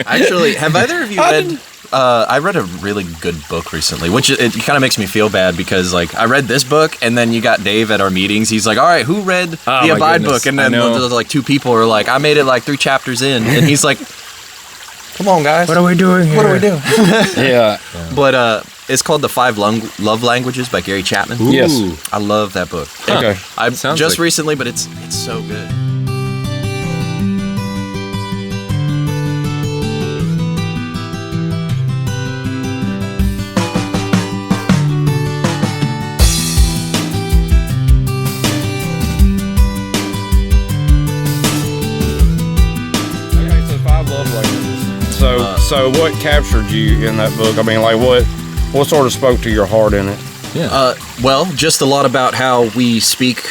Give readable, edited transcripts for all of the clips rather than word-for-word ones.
Actually, have either of you read... I read a really good book recently, which it kind of makes me feel bad because, like, I read this book, and then you got Dave at our meetings. He's like, all right, who read the Abide book? And then there's like 2 people are like, I made it like 3 chapters in. And he's like, come on, guys. What are we doing here? What are we doing? Yeah. But it's called The 5 Love Languages by Gary Chapman. Ooh. Yes. I love that book. Okay. I just recently, but it's so good. So what captured you in that book? I mean, like what sort of spoke to your heart in it? Yeah. Well, just a lot about how we speak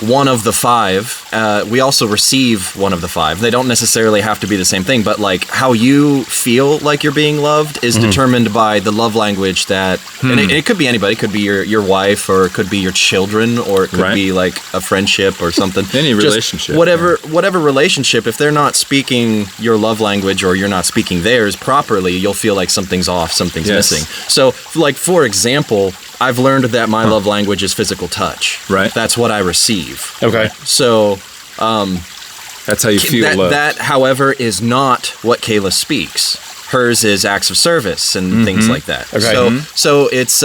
one of the 5. We also receive one of the 5. They don't necessarily have to be the same thing, but like how you feel like you're being loved is determined by the love language that, and it could be anybody. It could be your wife, or it could be your children, or it could be like a friendship or something. Any relationship. Whatever relationship, if they're not speaking your love language or you're not speaking theirs properly, you'll feel like something's off, something's missing. So, like, for example, I've learned that my love language is physical touch. Right. That's what I receive. Okay. So, that's how you feel love. That, however, is not what Kayla speaks. Hers is acts of service and things like that. Okay. So it's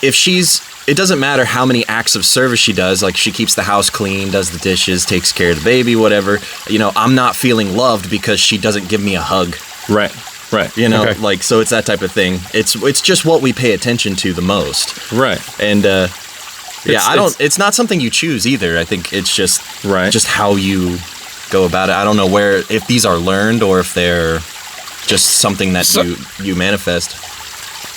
if it doesn't matter how many acts of service she does, like she keeps the house clean, does the dishes, takes care of the baby, whatever. You know, I'm not feeling loved because she doesn't give me a hug. Right. You know, like, so it's that type of thing. It's just what we pay attention to the most. Right. And it's not something you choose either. I think it's just how you go about it. I don't know if these are learned or if they're just something that you manifest.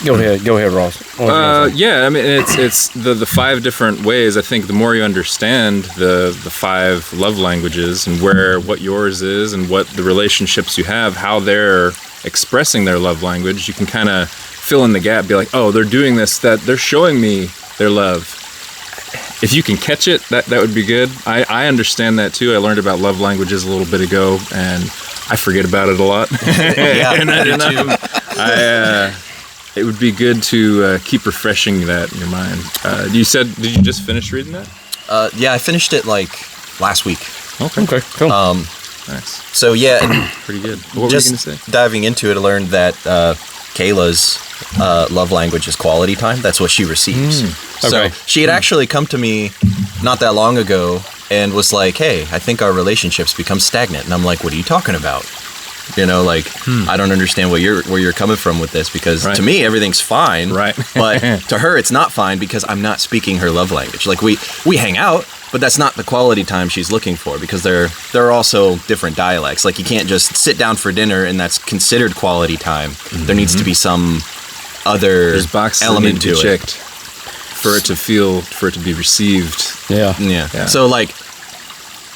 Go ahead, Ross. Yeah, I mean, it's the 5 different ways. I think the more you understand the 5 love languages and what yours is and what the relationships you have, how they're expressing their love language, you can kind of fill in the gap, be like, oh, they're doing this, that they're showing me their love. If you can catch it, that would be good. I understand that too. I learned about love languages a little bit ago, and I forget about it a lot. It would be good to keep refreshing that in your mind. Did you just finish reading that? Yeah, I finished it like last week. Okay, cool. Nice. So yeah, pretty good. What were you going to say? Diving into it, I learned that Kayla's love language is quality time. That's what she receives. So she had actually come to me not that long ago and was like, hey, I think our relationship's become stagnant. And I'm like, what are you talking about? You know, like, I don't understand where you're coming from with this, because to me, everything's fine. Right. But to her, it's not fine because I'm not speaking her love language. Like, we hang out, but that's not the quality time she's looking for, because there are also different dialects. Like, you can't just sit down for dinner and that's considered quality time. There needs to be some other element to it. Checked for it to be received. Yeah. So, like,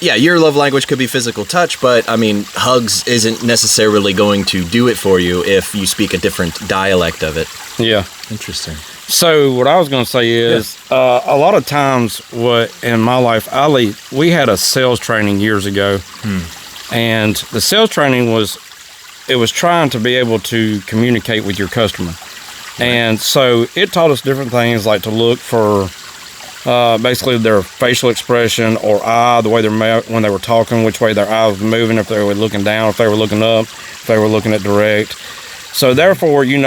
yeah, your love language could be physical touch, but I mean, hugs isn't necessarily going to do it for you if you speak a different dialect of it. Yeah. Interesting. So what I was going to say is, a lot of times in my life, we had a sales training years ago, and the sales training was trying to be able to communicate with your customer. And so it taught us different things, like to look for basically their facial expression or the way when they were talking, which way their eyes were moving, if they were looking down, if they were looking up, if they were looking at direct. So therefore, you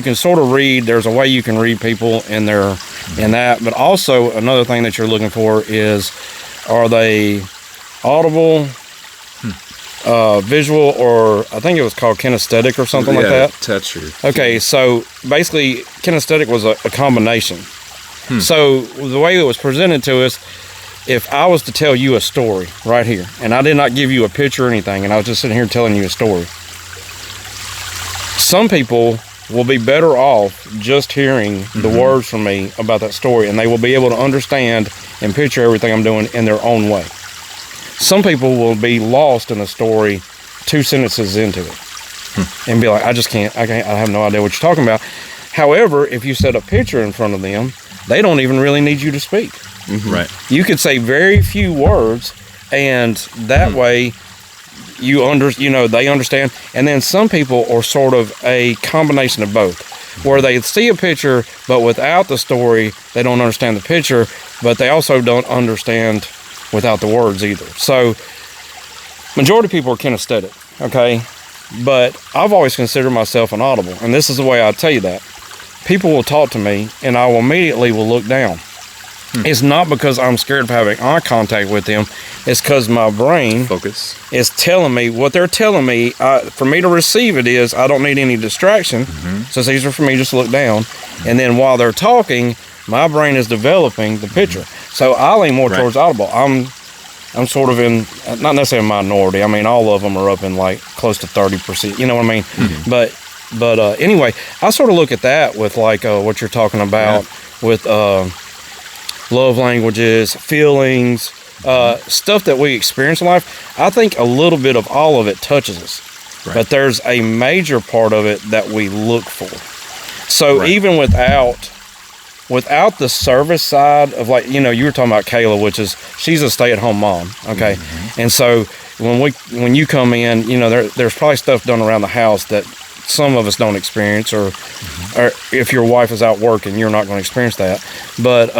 can sort of read. There's a way you can read people in that. But also another thing that you're looking for is, are they audible, visual, or I think it was called kinesthetic or something like that. Touch. Okay, so basically kinesthetic was a combination. So the way it was presented to us, if I was to tell you a story right here, and I did not give you a picture or anything, and I was just sitting here telling you a story, some people will be better off just hearing the words from me about that story, and they will be able to understand and picture everything I'm doing in their own way. Some people will be lost in the story 2 sentences into it and be like, I have no idea what you're talking about. However, if you set a picture in front of them, they don't even really need you to speak. Right. You could say very few words, and that way they understand. And then some people are sort of a combination of both, where they see a picture, but without the story, they don't understand the picture, but they also don't understand without the words either. So majority of people are kinesthetic, okay? But I've always considered myself an audible, and this is the way I tell you that. People will talk to me, and I will immediately look down. It's not because I'm scared of having eye contact with them. It's because my brain is telling me what they're telling me. For me to receive it is I don't need any distraction. So it's easier for me just to look down. And then while they're talking, my brain is developing the picture. So I lean more towards audible. I'm sort of in, not necessarily a minority. I mean, all of them are up in like close to 30%. You know what I mean? But anyway, I sort of look at that with like what you're talking about with love languages, feelings, stuff that we experience in life. I think a little bit of all of it touches us, but there's a major part of it that we look for. So even without the service side of, like, you were talking about Kayla, which is, she's a stay-at-home mom, okay? And so when you come in, there's probably stuff done around the house that some of us don't experience, or if your wife is out working, you're not going to experience that. But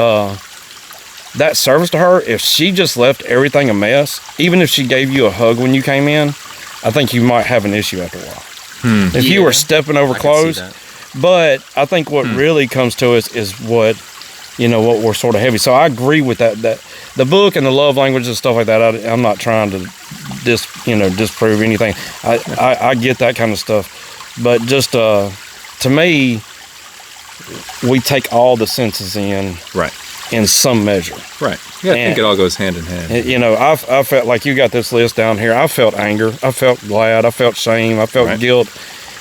that service to her, if she just left everything a mess, even if she gave you a hug when you came in, I think you might have an issue after a while. If you were stepping over clothes. But I think what really comes to us is what we're sort of heavy. So I agree with that the book and the love language and stuff like that. I'm not trying to disprove anything. I get that kind of stuff, but just to me, we take all the senses in in some measure. Yeah, I think it all goes hand in hand. I felt like you got this list down here. I felt anger. I felt glad. I felt shame. I felt guilt.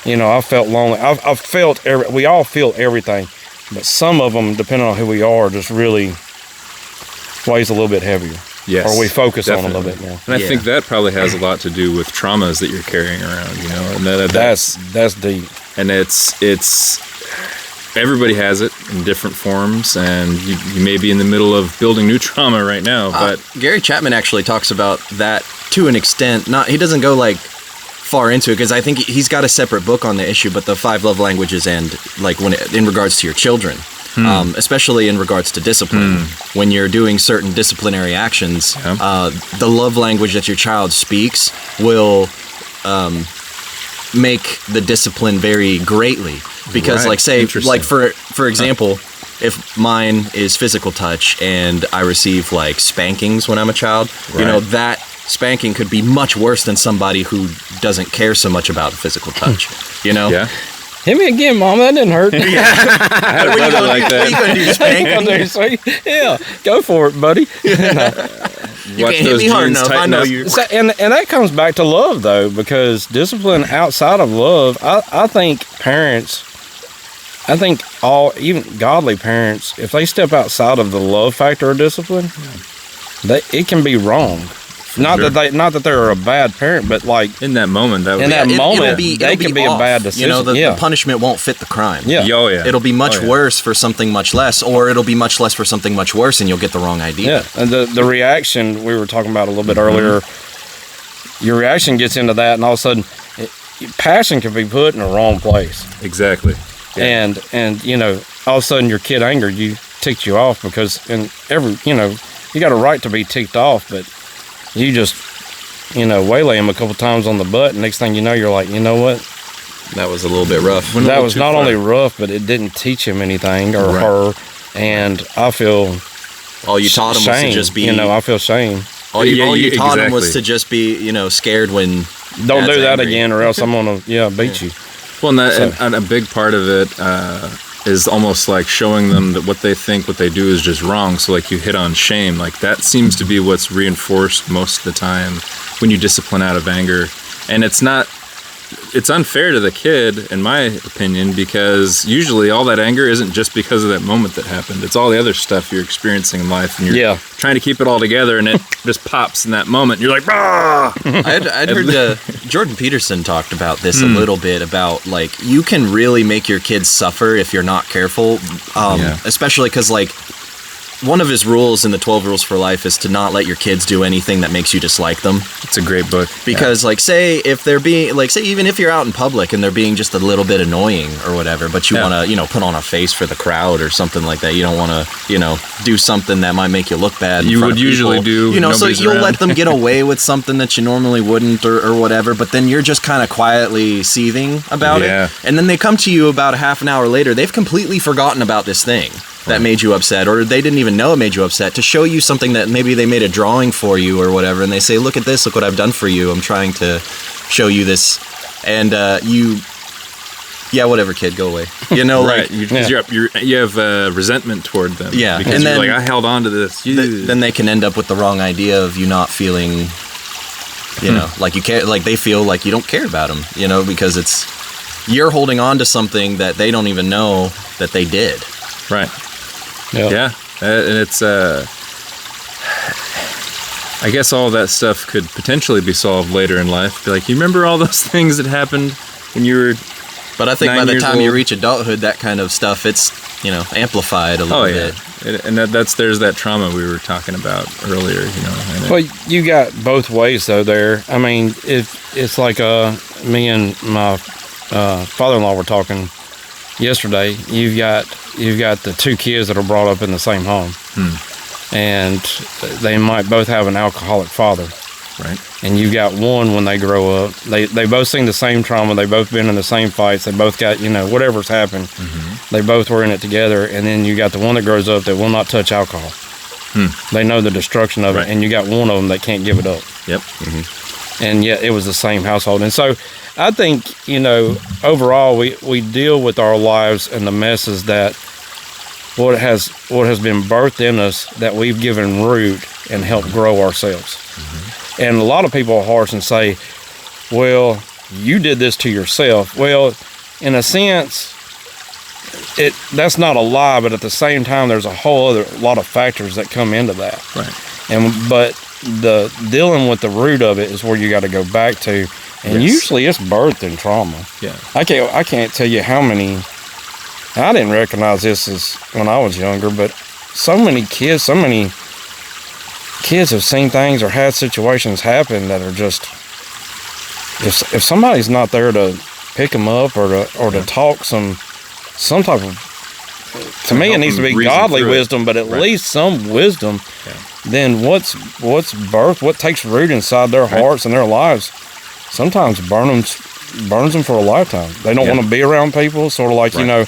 I felt lonely. I felt we all feel everything, but some of them, depending on who we are, just really weighs a little bit heavier. Yes, or we focus definitely on a little bit more. And I think that probably has a lot to do with traumas that you're carrying around. And that's deep. And it's everybody has it in different forms, and you may be in the middle of building new trauma right now. But Gary Chapman actually talks about that to an extent. He doesn't go like far into it, because I think he's got a separate book on the issue, but the 5 love languages, and like in regards to your children, especially in regards to discipline, when you're doing certain disciplinary actions, the love language that your child speaks will make the discipline vary greatly, because like for example, if mine is physical touch and I receive like spankings when I'm a child, that spanking could be much worse than somebody who doesn't care so much about physical touch, Yeah. Hit me again, Mom. That didn't hurt. I love it like that. What are you going to do, spank? Yeah, go for it, buddy. You can't hit me hard enough. I know you. And that comes back to love, though, because discipline outside of love, I think parents, even godly parents, if they step outside of the love factor of discipline, it can be wrong. Not that they're a bad parent, but like in that moment, it'll be a bad decision. The punishment won't fit the crime. It'll be much worse for something much less, or it'll be much less for something much worse, and you'll get the wrong idea. Yeah, and the reaction we were talking about a little bit earlier, your reaction gets into that, and all of a sudden, passion can be put in the wrong place. Exactly. Yeah. And all of a sudden your kid angered you, ticked you off, because you got a right to be ticked off, but you just, waylay him a couple times on the butt, and next thing you know, you're like, you know what? That was a little bit rough. That was not only rough, but it didn't teach him anything, or her, and I feel all you taught him was to just be, I feel shame. All you taught him was to just be, scared when don't do that again, or else I'm gonna beat you. Well, and a big part of it is almost like showing them that what they do is just wrong. So like you hit on shame, like that seems to be what's reinforced most of the time when you discipline out of anger. And it's unfair to the kid, in my opinion, because usually all that anger isn't just because of that moment that happened. It's all the other stuff you're experiencing in life, and you're trying to keep it all together, and it just pops in that moment. You're like, ah! I'd heard Jordan Peterson talked about this a little bit, about like you can really make your kids suffer if you're not careful, especially because like one of his rules in the 12 Rules for Life is to not let your kids do anything that makes you dislike them. It's a great book. Because, like, say if they're being, like, say even if you're out in public and they're being just a little bit annoying or whatever, but you want to, you know, put on a face for the crowd or something like that. You don't want to, you know, do something that might make you look bad. You would usually do, you know, so you'll around. let them get away with something that you normally wouldn't or whatever, but then you're just kind of quietly seething about it. And then they come to you about a half an hour later, they've completely forgotten about this thing that made you upset, or they didn't even know it made you upset, to show you something that maybe they made a drawing for you or whatever, and they say, look at this, look what I've done for you, I'm trying to show you this, and whatever, kid, go away, you know. Right. Like, you have resentment toward them, because and then, you're like, I held on to this. Then they can end up with the wrong idea of you not feeling, you know, like you care, like they feel like you don't care about them, you know, because you're holding on to something that they don't even know that they did. Right. Yep. Yeah, and it's I guess all that stuff could potentially be solved later in life. Be like, you remember all those things that happened when you were But I think 9 by the years time you old? reach adulthood, that kind of stuff, it's, you know, amplified a little bit. And there's that trauma we were talking about earlier, you know. And Well, you got both ways though there. I mean, it's like me and my father-in-law were talking yesterday. You've got the two kids that are brought up in the same home, and they might both have an alcoholic father. Right. And you've got one, when they grow up, they both seen the same trauma, they both been in the same fights, they both got, you know, whatever's happened, they both were in it together. And then you got the one that grows up that will not touch alcohol. They know the destruction of it, and you got one of them that can't give it up. Yep. And yet it was the same household. And so I think, you know, overall we deal with our lives and the messes that what has been birthed in us, that we've given root and helped grow ourselves. And a lot of people are harsh and say, well, you did this to yourself. Well, in a sense, that's not a lie, but at the same time, there's a whole other lot of factors that come into that. Right. But the dealing with the root of it is where you got to go back to, and usually it's birthed in trauma. Yeah. I can't tell you how many. I didn't recognize this as when I was younger, but so many kids have seen things or had situations happen that are just, if somebody's not there to pick them up or to talk some type of, to me it needs to be godly wisdom, but at least some wisdom, then what's birth, what takes root inside their hearts and their lives, sometimes burns them for a lifetime. They don't want to be around people, sort of like, you know,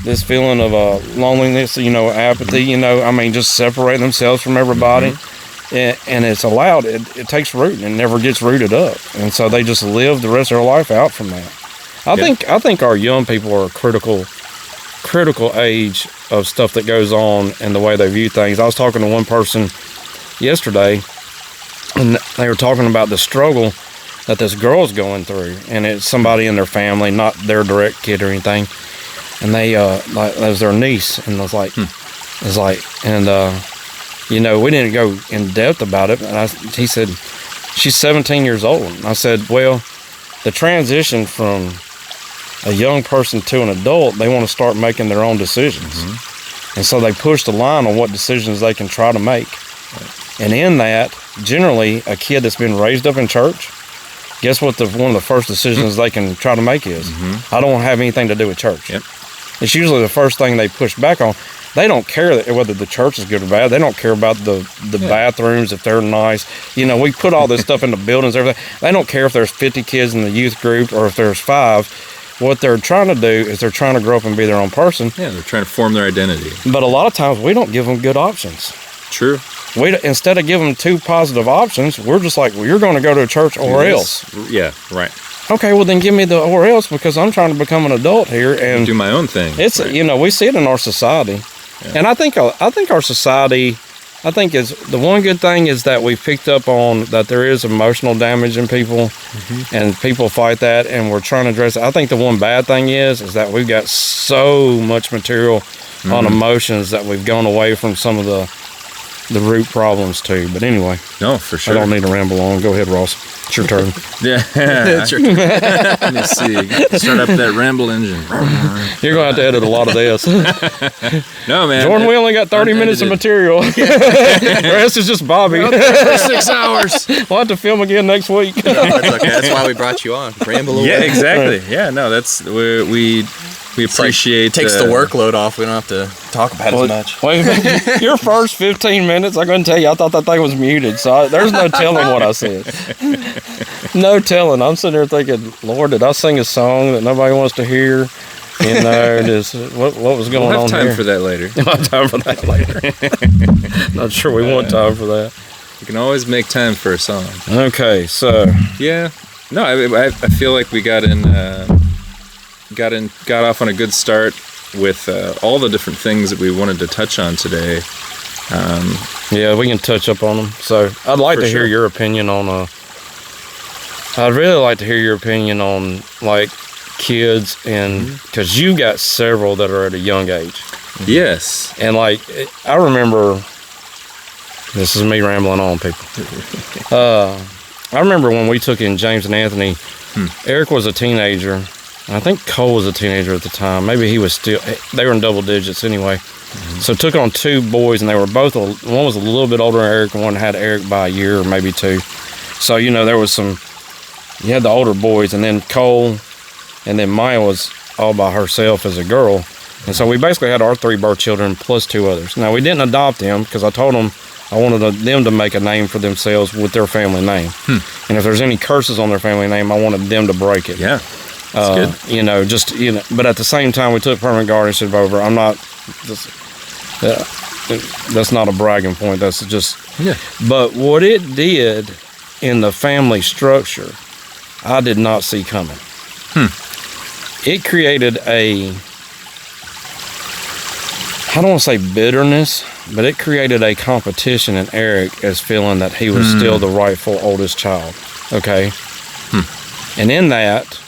this feeling of loneliness, you know, apathy, you know, I mean, just separating themselves from everybody. And it's allowed, it takes root and never gets rooted up. And so they just live the rest of their life out from that. I think our young people are a critical age of stuff that goes on and the way they view things. I was talking to one person yesterday, and they were talking about the struggle that this girl's going through. And it's somebody in their family, not their direct kid or anything. And they, like, that was their niece, and I was like, you know, we didn't go in depth about it. And he said, she's 17 years old. And I said, well, the transition from a young person to an adult, they want to start making their own decisions. And so they push the line on what decisions they can try to make. And in that, generally, a kid that's been raised up in church, guess what one of the first decisions they can try to make is, I don't want to have anything to do with church. It's usually the first thing they push back on. They don't care whether the church is good or bad. They don't care about the bathrooms, if they're nice. You know, we put all this stuff in the buildings, everything. They don't care if there's 50 kids in the youth group or if there's 5. What they're trying to do is they're trying to grow up and be their own person. Yeah, they're trying to form their identity. But a lot of times we don't give them good options. True. Instead of giving them 2 positive options, we're just like, well, you're going to go to a church or else. Yeah, right. Okay, well then give me the or else, because I'm trying to become an adult here and do my own thing. It's you know, we see it in our society. And I think our society, is the one good thing is that we've picked up on that there is emotional damage in people, and people fight that, and we're trying to address it. I think the one bad thing is that we've got so much material on emotions that we've gone away from some of the the root problems too. But anyway, No, for sure. I don't need to ramble on. Go ahead, Ross. It's your turn. Yeah. It's your turn. Let me see. Start up that ramble engine. You're going to have to edit a lot of this. No, man. Jordan, we only got 30 minutes of material. The rest is just Bobby. For 6 hours. We'll have to film again next week. No, that's okay. That's why we brought you on. Ramble away. Yeah, exactly. Yeah, no, that's we appreciate. Takes the workload off. We don't have to talk about it as much. Wait a minute. Your first 15 minutes, I'm going to tell you, I thought that thing was muted. So there's no telling what I said. No telling. I'm sitting there thinking, Lord, did I sing a song that nobody wants to hear? You know, just what was going We'll have on time here? for that later. We'll have time for that later. Not sure we want time for that. You can always make time for a song. Okay, so Yeah. No, I feel like we got off on a good start with all the different things that we wanted to touch on today. yeah, we can touch up on them. So I'd like For to hear sure. your opinion on I'd really like to hear your opinion on like kids, and because you got several that are at a young age, Yes. and like I remember, this is me rambling on, people. I remember when we took in James and Anthony. Eric was a teenager. And I think Cole was a teenager at the time. Maybe he was still. They were in double digits anyway. So took on two boys, and they were both. One was a little bit older than Eric, and one had Eric by a year or maybe two. So you know there was some. You had the older boys, and then Cole, and then Maya was all by herself as a girl. And so we basically had our 3 birth children plus 2 others. Now we didn't adopt them because I told them I wanted them to make a name for themselves with their family name. And if there's any curses on their family name, I wanted them to break it. Yeah. That's good. You know, just but at the same time, we took permanent guardianship over. I'm not. That's not a bragging point. That's just. Yeah. But what it did in the family structure, I did not see coming. It created I don't want to say bitterness, but it created a competition in Eric as feeling that he was still the rightful oldest child. Okay. And in that,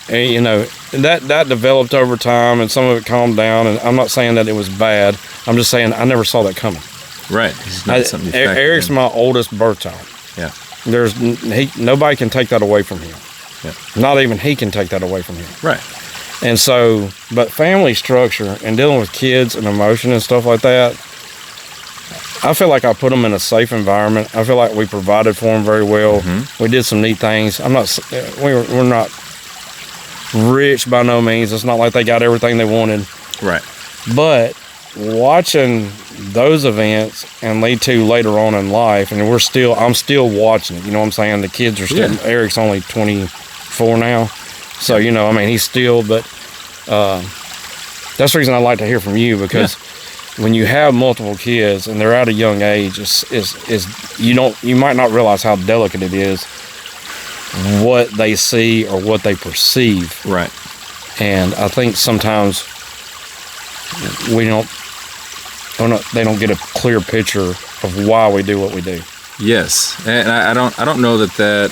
you know, that developed over time, and some of it calmed down. And I'm not saying that it was bad. I'm just saying I never saw that coming. Right. It's not something you factor Eric's in. my oldest birth child. Yeah. Nobody can take that away from him. Yeah. Not even he can take that away from him. Right. And so, but family structure and dealing with kids and emotion and stuff like that, I feel like I put them in a safe environment. I feel like we provided for them very well. We did some neat things. We're not rich by no means. It's not like they got everything they wanted. Right. But watching those events and lead to later on in life, and I'm still watching it. You know what I'm saying? The kids are still. Yeah. Eric's only 24 now, so you know, I mean, he's still. But that's the reason I like to hear from you, because when you have multiple kids and they're at a young age, you might not realize how delicate it is what they see or what they perceive. Right. And I think sometimes they don't get a clear picture of why we do what we do. Yes, and I don't know that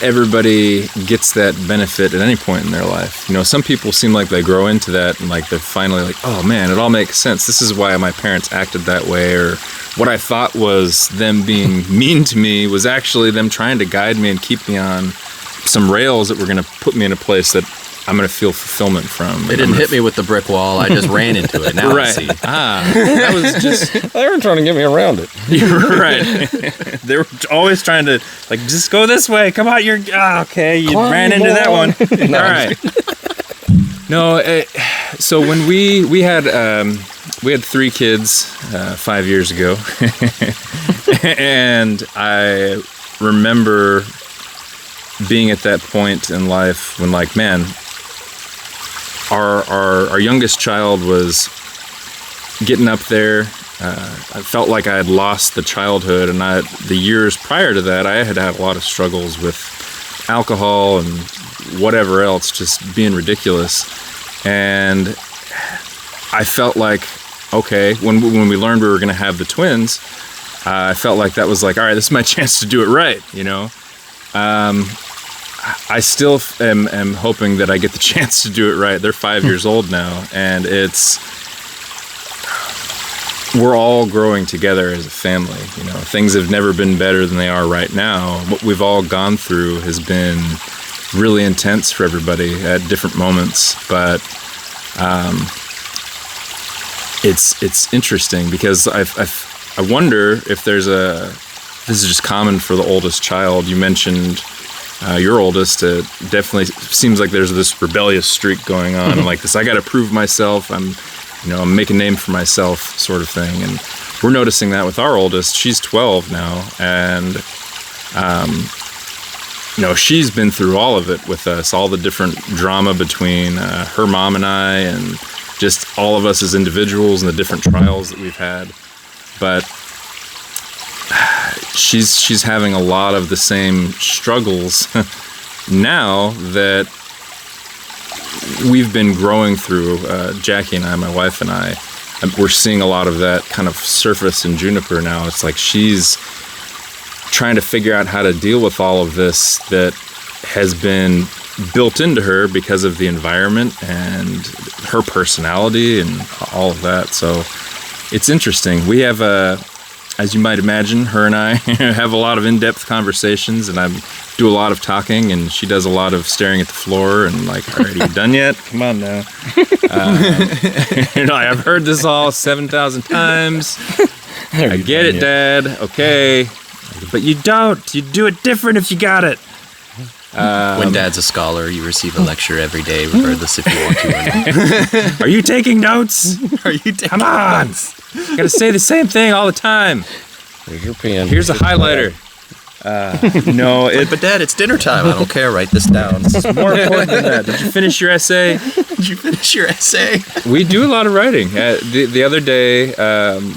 everybody gets that benefit at any point in their life. You know, some people seem like they grow into that and like they're finally like, oh man, it all makes sense. This is why my parents acted that way, or what I thought was them being mean to me was actually them trying to guide me and keep me on some rails that were going to put me in a place that I'm going to feel fulfillment from. They didn't hit me with the brick wall. I just ran into it. Now I see. That was just... They were trying to get me around it. You're right. They were always trying to, like, just go this way. Come on, okay. You ran into that one. No, all right. No, so when we had 3 kids 5 years ago, and I remember being at that point in life when, like, man, our youngest child was getting up there. I felt like I had lost the childhood, and the years prior to that, I had a lot of struggles with alcohol and whatever else, just being ridiculous. And I felt like, okay, when we learned we were going to have the twins, I felt like that was like, all right, this is my chance to do it right, you know? I still am hoping that I get the chance to do it right. They're 5 years old now, and we're all growing together as a family. You know, things have never been better than they are right now. What we've all gone through has been really intense for everybody at different moments, but it's interesting because I wonder if this is just common for the oldest child. You mentioned your oldest. It definitely seems like there's this rebellious streak going on, and like this, I got to prove myself. I'm making a name for myself, sort of thing. And we're noticing that with our oldest. She's 12 now, and she's been through all of it with us, all the different drama between her mom and I, and just all of us as individuals and the different trials that we've had. But she's having a lot of the same struggles now that we've been growing through. Jackie and I, my wife and I, we're seeing a lot of that kind of surface in Juniper now. It's like she's trying to figure out how to deal with all of this that has been built into her because of the environment and her personality and all of that. So it's interesting. We have as you might imagine, her and I have a lot of in-depth conversations, and I do a lot of talking, and she does a lot of staring at the floor and like, all right, are you done yet? Come on now. I've heard this all 7,000 times. I get it, Dad. Okay. But you don't. You do it different if you got it. When Dad's a scholar, you receive a lecture every day, regardless if you want to or not. Are you taking notes? Are you taking Come on. notes? Gotta say the same thing all the time. Here's your pen. Here's a highlighter. But Dad, it's dinner time. I don't care. Write this down. It's more important than that. Did you finish your essay? Did you finish your essay? We do a lot of writing. The other day,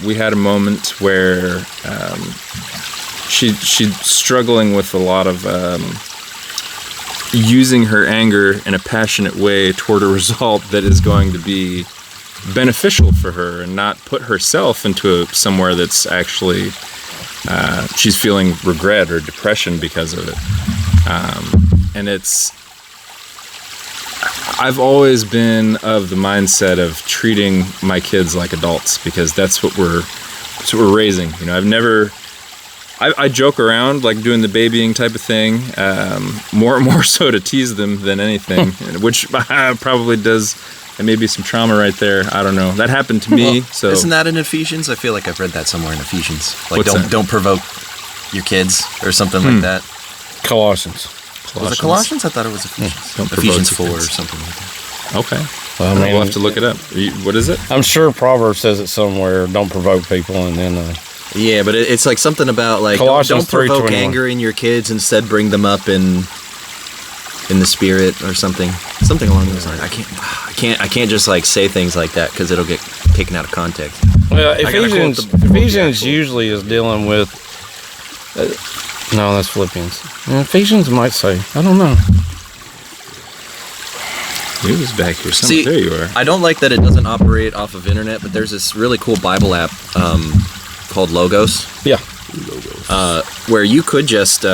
we had a moment where she's struggling with a lot of using her anger in a passionate way toward a result that is going to be beneficial for her and not put herself into somewhere that's actually she's feeling regret or depression because of it. And I've always been of the mindset of treating my kids like adults, because that's what we're raising. I joke around, like doing the babying type of thing, more so to tease them than anything, which probably does. And maybe some trauma right there. I don't know. That happened to me. So isn't that in Ephesians? I feel like I've read that somewhere in Ephesians. Like, What's that? don't provoke your kids or something like that. Colossians. Was it Colossians? I thought it was Ephesians. Don't Ephesians provoke 4 your or kids. something like that. Okay. Well, We'll have to look it up. What is it? I'm sure Proverbs says it somewhere. Don't provoke people, and then Yeah, but it's like something about like Colossians don't provoke 3:21. anger in your kids. Instead, bring them up in the spirit or something along those lines. I can't just like say things like that because it'll get taken out of context. well, gotta quote Ephesians the Ephesians actual- usually is dealing with. No, that's Philippians. Ephesians might say. I don't know. He was back here somewhere. See, There you are. I don't like that it doesn't operate off of internet, but there's this really cool Bible app called Logos. Yeah. Where you could just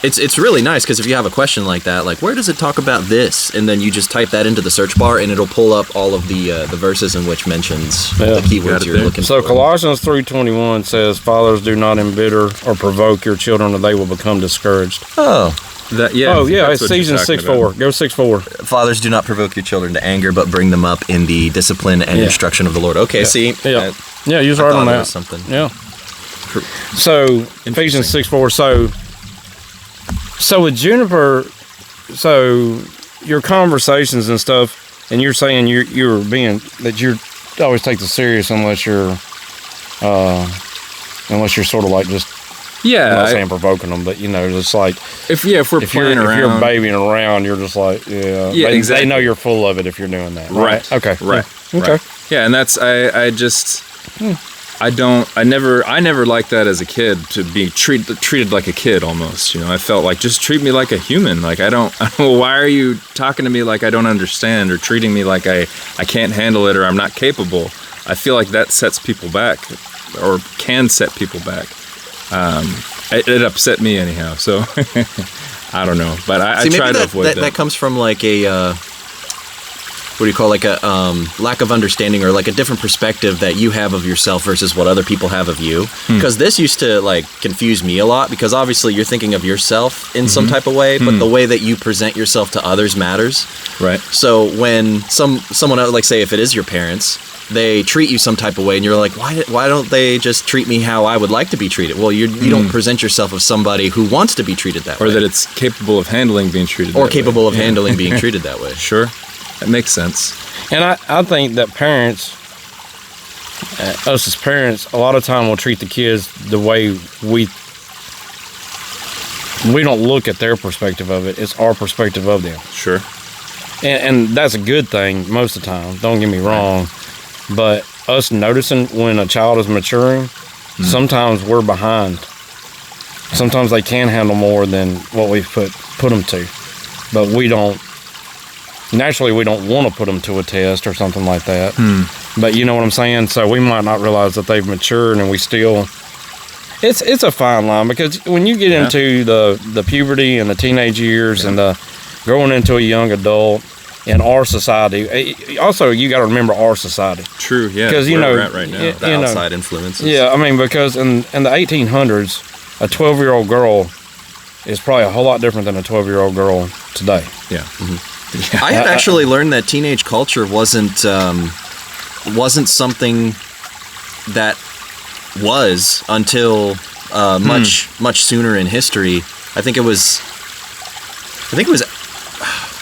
it's really nice because if you have a question like that, like where does it talk about this, and then you just type that into the search bar and it'll pull up all of the verses in which mentions Yeah. the Got keywords it you're there. looking So for. Colossians 3:21 says, "Fathers, do not embitter or provoke your children, or they will become discouraged." Oh, Yeah. Oh I think yeah, that's it's what you're Ephesians talking 6:4. about. Go 6:4. fathers, do not provoke your children to anger, but bring them up in the discipline and Yeah. instruction of the Lord. Okay, see, Yeah. Yeah, you was I right thought on it that. was something. Yeah. So Ephesians 6:4. So with Juniper, so your conversations and stuff, and you're saying you're being that you always take this serious unless you're sort of like just I'm Yeah. not saying provoking them, but just like If we're if you're playing around. if you're babying around, you're just like Yeah, they exactly. know you're full of it if you're doing that. Right. Okay. Right. Yeah. Okay. Right. Yeah, and that's I never liked that as a kid, to be treated like a kid almost. I felt like, just treat me like a human. Like I don't why are you talking to me like I don't understand, or treating me like I can't handle it, or I'm not capable? I feel like that sets people back, or can set people back. It upset me anyhow. So I don't know, but I See, maybe try to avoid that. That comes from like a what do you call, like a lack of understanding or like a different perspective that you have of yourself versus what other people have of you. Because this used to like confuse me a lot, because obviously you're thinking of yourself in some type of way, but the way that you present yourself to others matters. Right. So when someone else, like say if it is your parents, they treat you some type of way and you're like, why don't they just treat me how I would like to be treated? Well, you don't present yourself as somebody who wants to be treated that way. Or that it's capable of handling being treated that way. Or capable of handling being treated that way. Sure. That makes sense. And I think that parents, us as parents, a lot of time will treat the kids the way we don't look at their perspective of it. It's our perspective of them. Sure. And that's a good thing most of the time. Don't get me wrong. But us noticing when a child is maturing, sometimes we're behind. Sometimes they can handle more than what we've put them to. But we don't want to put them to a test or something like that. But you know what I'm saying? So we might not realize that they've matured, and we still... It's a fine line, because when you get into the puberty and the teenage years and the growing into a young adult in our society, also you got to remember our society. True, yeah. Because we're at right now. The outside influences. Yeah, I mean, because in the 1800s, a 12-year-old girl is probably a whole lot different than a 12-year-old girl today. Yeah. I had actually learned that teenage culture wasn't something that was until much sooner in history. I think it was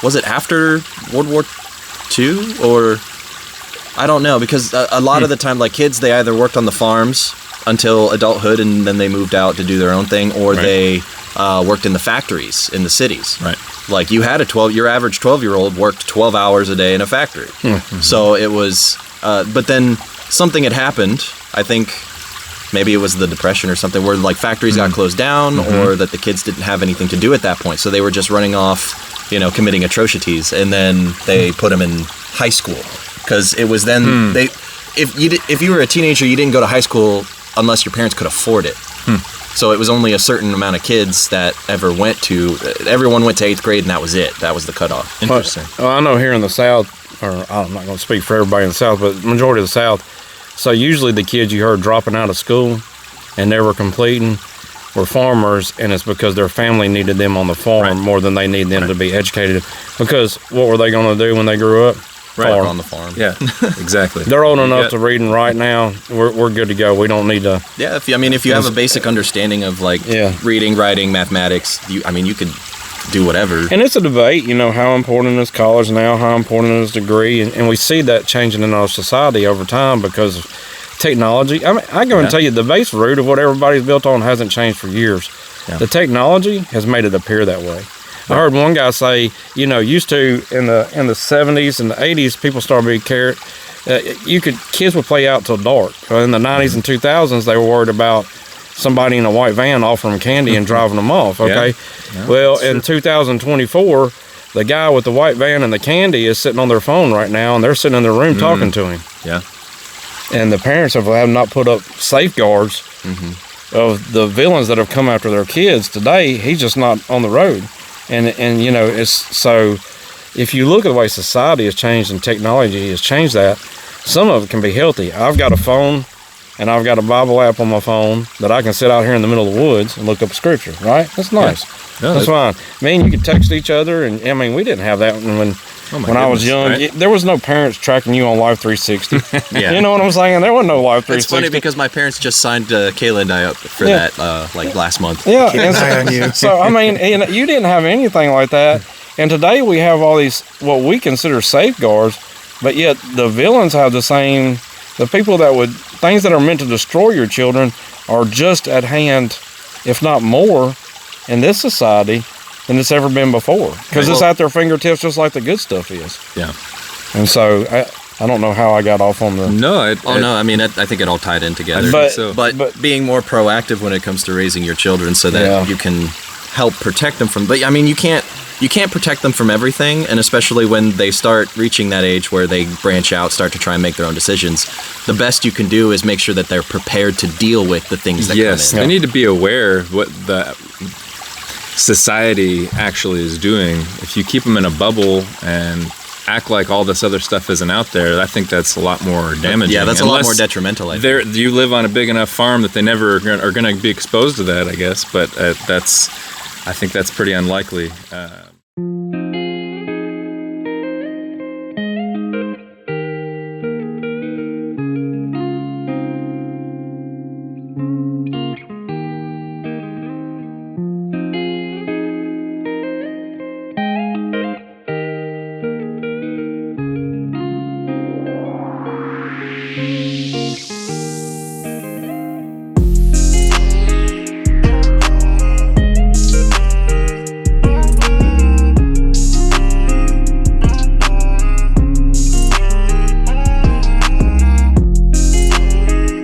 it after World War II, or I don't know, because a lot of the time, like kids, they either worked on the farms until adulthood and then they moved out to do their own thing, or they worked in the factories in the cities. Right. Like you had your average 12-year-old worked 12 hours a day in a factory. So it was, but then something had happened. I think maybe it was the Depression or something, where like factories got closed down, or that the kids didn't have anything to do at that point. So they were just running off, committing atrocities, and then they put them in high school, because it was then if you were a teenager, you didn't go to high school unless your parents could afford it. So it was only a certain amount of kids that ever went to. Everyone went to 8th grade, and that was it. That was the cutoff. Interesting. Well, I know here in the South, or I'm not going to speak for everybody in the South, but the majority of the South. So usually the kids you heard dropping out of school and never completing were farmers, and it's because their family needed them on the farm more than they need them to be educated. Because what were they going to do when they grew up? Farm. On the farm. Yeah, exactly. They're old enough to read and write now. We're good to go. We don't need to. Yeah, if you have a basic understanding of like reading, writing, mathematics, you could do whatever. And it's a debate, how important is college now, how important is degree, and we see that changing in our society over time because of technology. I mean, I go and tell you, the base root of what everybody's built on hasn't changed for years. Yeah. The technology has made it appear that way. I heard one guy say, used to in the 70s and the 80s, people started being cared. Kids would play out till dark. In the 90s and 2000s, they were worried about somebody in a white van offering them candy and driving them off. Okay. Yeah. Well, in 2024, the guy with the white van and the candy is sitting on their phone right now, and they're sitting in their room talking to him. Yeah. And the parents have not put up safeguards of the villains that have come after their kids today. He's just not on the road. And it's so, if you look at the way society has changed and technology has changed that, some of it can be healthy. I've got a phone and I've got a Bible app on my phone that I can sit out here in the middle of the woods and look up scripture, right? That's nice. Yeah. That's fine. You could text each other, and we didn't have that when I was young. Right? There was no parents tracking you on Life 360. You know what I'm saying? There was no Life 360. It's funny because my parents just signed Kayla and I up for that last month. Yeah. Keep an eye on you. So, you didn't have anything like that. And today we have all these, what we consider safeguards, but yet the villains have the people things that are meant to destroy your children are just at hand, if not more, in this society than it's ever been before. Because it's at their fingertips just like the good stuff is. Yeah. And so I don't know how I got off on the... I think it all tied in together. But being more proactive when it comes to raising your children so that you can help protect them from... But, you can't protect them from everything, and especially when they start reaching that age where they branch out, start to try and make their own decisions. The best you can do is make sure that they're prepared to deal with the things that come in. Yes, they need to be aware of what the society actually is doing. If you keep them in a bubble and act like all this other stuff isn't out there, I think that's a lot more damaging. Yeah, that's a lot more detrimental. I think. You live on a big enough farm that they never are going to be exposed to that, I guess. But I think that's pretty unlikely.